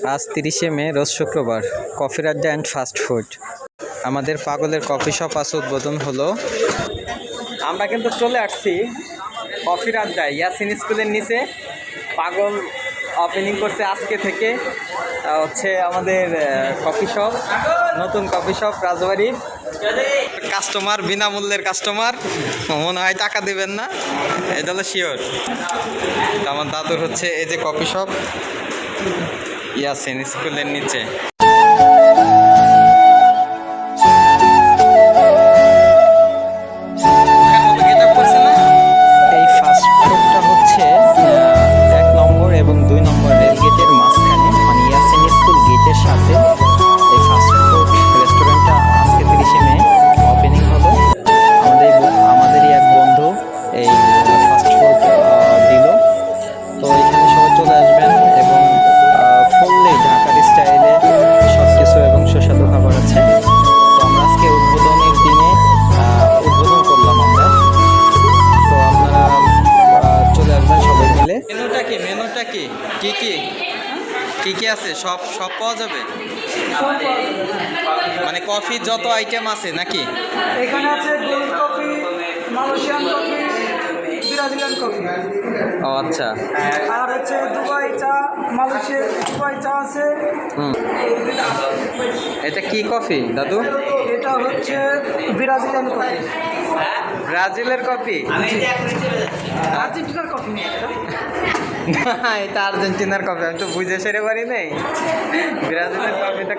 আজ 30শে মে, রোজ শুক্রবার। কফির আড্ডা অ্যান্ড ফাস্ট ফুড। আমাদের পাগলের কফি শপ আজ উদ্বোধন হলো। আমরা কিন্তু চলে আসছি কফির আড্ডায়, ইয়াসিন স্কুলের নিচে। পাগল ওপেনিং করছে আজকে থেকে, হচ্ছে আমাদের কফি শপ, নতুন কফি শপ রাজবাড়ির। কাস্টমার বিনামূল্যের কাস্টমার, মনে হয় টাকা দেবেন না, এটা হলো শিওর। আমার দাদুর হচ্ছে এই যে কফি শপ ইয়াসিন স্কুলের নিচে। এই ফাস্ট ফুডটা হচ্ছে 1 নম্বর এবং 2 নম্বর রেল গেটের মাঝখানে, মানে ইয়াসিন স্কুল গেটের সাথে এই ফাস্ট ফুড রেস্টুরেন্টটা আজকে 30শে মে ওপেনিং হলো। আমাদেরই এক বন্ধু এই ফাস্ট ফুড দিল। তো এখানে সবাই চলে আসবেন এবং ফুললি ঢাকার স্টাইলে সব কিছু এবং সুস্বাদু খাবার আছে। তো আমরা আজকে উদ্বোধনের দিনে উদ্বোধন করলাম আমরা। তো আপনারা চলে আসবেন সবাই মিলে। মেনুটা কি কি আছে? সব পাওয়া যাবে, মানে কফি যত আইটেম আছে নাকি? এখানে আছে gold coffee, Malaysian coffee, Brazilian coffee. ও আচ্ছা। আর হচ্ছে দুবাই চা, মালয়েশিয়ার দুবাই চা আছে। এটা কি কফি দাদু? এটা হচ্ছে ব্রাজিলিয়ান কফি। ব্রাজিলের কফি? আর্জেন্টিনার কফি নেই, না, এটা আর্জেন্টিনার কফি। আমি তো বুঝে সেরে পারি নেই ব্রাজিলের কফিটা।